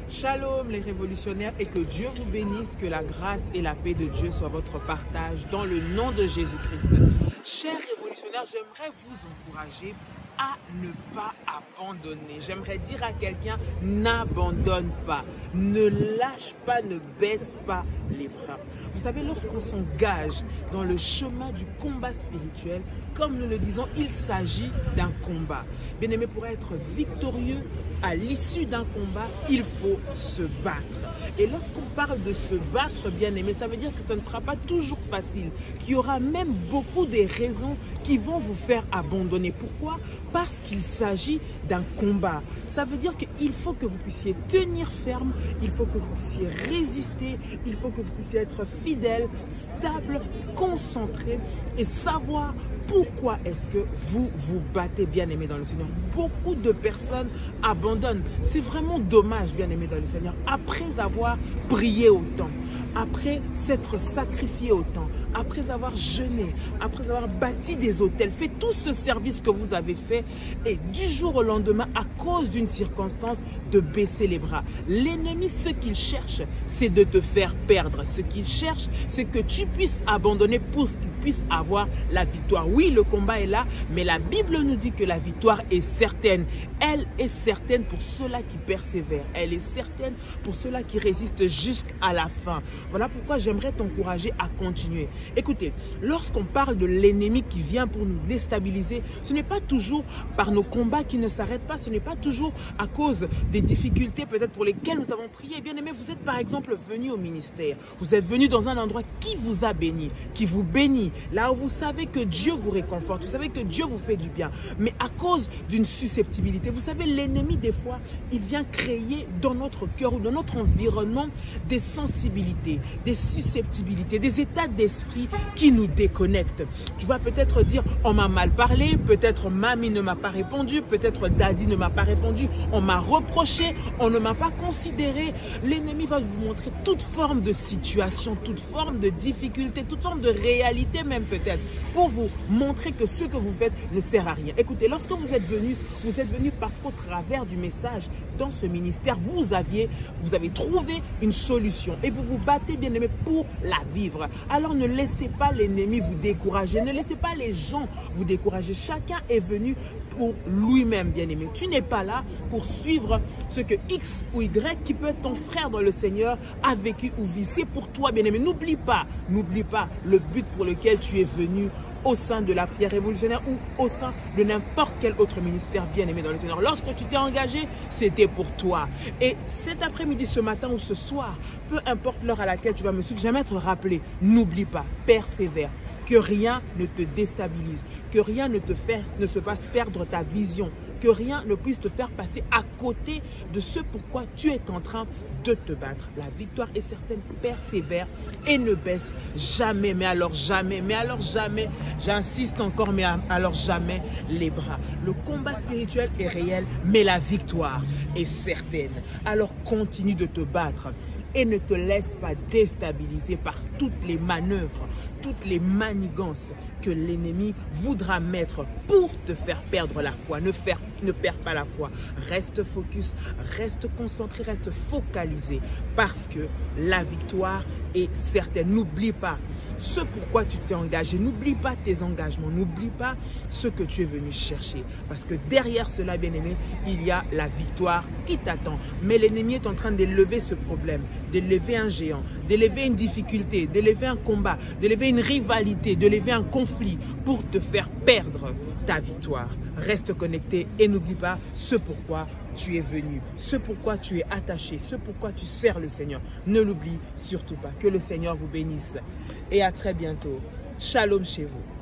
Shalom les révolutionnaires et que Dieu vous bénisse, que la grâce et la paix de Dieu soient votre partage dans le nom de Jésus-Christ. Chers révolutionnaires, j'aimerais vous encourager à ne pas abandonner. J'aimerais dire à quelqu'un, n'abandonne pas, ne lâche pas, ne baisse pas les bras. Vous savez, lorsqu'on s'engage dans le chemin du combat spirituel, comme nous le disons, il s'agit d'un combat. Bien aimé, pour être victorieux à l'issue d'un combat, il faut se battre. Et lorsqu'on parle de se battre, bien aimé, ça veut dire que ça ne sera pas toujours facile, qu'il y aura même beaucoup de raisons qui vont vous faire abandonner. Pourquoi? Parce qu'il s'agit d'un combat. Ça veut dire qu'il faut que vous puissiez tenir ferme, il faut que vous puissiez résister, il faut que vous puissiez être fidèle, stable, concentré et savoir pourquoi est-ce que vous vous battez, bien aimé dans le Seigneur. Beaucoup de personnes abandonnent. C'est vraiment dommage, bien aimé dans le Seigneur. Après avoir prié autant, après s'être sacrifié autant, après avoir jeûné, après avoir bâti des hôtels, fait tout ce service que vous avez fait et du jour au lendemain, à cause d'une circonstance, de baisser les bras. L'ennemi, ce qu'il cherche, c'est de te faire perdre. Ce qu'il cherche, c'est que tu puisses abandonner pour qu'il puisse avoir la victoire. Oui, le combat est là, mais la Bible nous dit que la victoire est certaine. Elle est certaine pour ceux-là qui persévèrent. Elle est certaine pour ceux-là qui résistent jusqu'à la fin. Voilà pourquoi j'aimerais t'encourager à continuer. Écoutez, lorsqu'on parle de l'ennemi qui vient pour nous déstabiliser, ce n'est pas toujours par nos combats qui ne s'arrêtent pas, ce n'est pas toujours à cause des difficultés peut-être pour lesquelles nous avons prié. Bien aimé, vous êtes par exemple venu au ministère, vous êtes venu dans un endroit qui vous a béni, qui vous bénit, là où vous savez que Dieu vous réconforte, vous savez que Dieu vous fait du bien, mais à cause d'une susceptibilité, vous savez, l'ennemi des fois, il vient créer dans notre cœur ou dans notre environnement des sensibilités, des susceptibilités, des états d'esprit qui nous déconnectent. Tu vas peut-être dire, on m'a mal parlé, peut-être mamie ne m'a pas répondu, peut-être daddy ne m'a pas répondu, on m'a reproché, on ne m'a pas considéré. L'ennemi va vous montrer toute forme de situation, toute forme de difficulté, toute forme de réalité même peut-être, pour vous montrer que ce que vous faites ne sert à rien. Écoutez, lorsque vous êtes venu parce qu'au travers du message dans ce ministère, vous avez trouvé une solution et vous vous battez, bien aimé, pour la vivre. Alors ne laissez pas l'ennemi vous décourager, ne laissez pas les gens vous décourager. Chacun est venu pour lui-même, bien aimé. Tu n'es pas là pour suivre ce que X ou Y, qui peut être ton frère dans le Seigneur, a vécu ou vit. C'est pour toi, bien aimé. N'oublie pas le but pour lequel tu es venu au sein de la prière révolutionnaire ou au sein de n'importe quel autre ministère, bien aimé dans le Seigneur. Lorsque tu t'es engagé, c'était pour toi. Et cet après-midi, ce matin ou ce soir, peu importe l'heure à laquelle tu vas me suivre, j'aimerais te rappeler, n'oublie pas, persévère. Que rien ne te déstabilise, que rien ne se fasse perdre ta vision, que rien ne puisse te faire passer à côté de ce pourquoi tu es en train de te battre. La victoire est certaine, persévère et ne baisse jamais, mais alors jamais, j'insiste encore, mais alors jamais les bras. Le combat spirituel est réel, mais la victoire est certaine. Alors continue de te battre. Et ne te laisse pas déstabiliser par toutes les manœuvres, toutes les manigances que l'ennemi voudra mettre pour te faire perdre la foi. Ne perds pas la foi. Reste focus, reste concentré, reste focalisé parce que la victoire est certaine. N'oublie pas ce pourquoi tu t'es engagé. N'oublie pas tes engagements. N'oublie pas ce que tu es venu chercher. Parce que derrière cela, bien aimé, il y a la victoire qui t'attend. Mais l'ennemi est en train d'élever ce problème, d'élever un géant, d'élever une difficulté, d'élever un combat, d'élever une rivalité, d'élever un conflit pour te faire perdre ta victoire. Reste connecté et n'oublie pas ce pourquoi tu es venu, ce pourquoi tu es attaché, ce pourquoi tu sers le Seigneur. Ne l'oublie surtout pas. Que le Seigneur vous bénisse et à très bientôt. Shalom chez vous.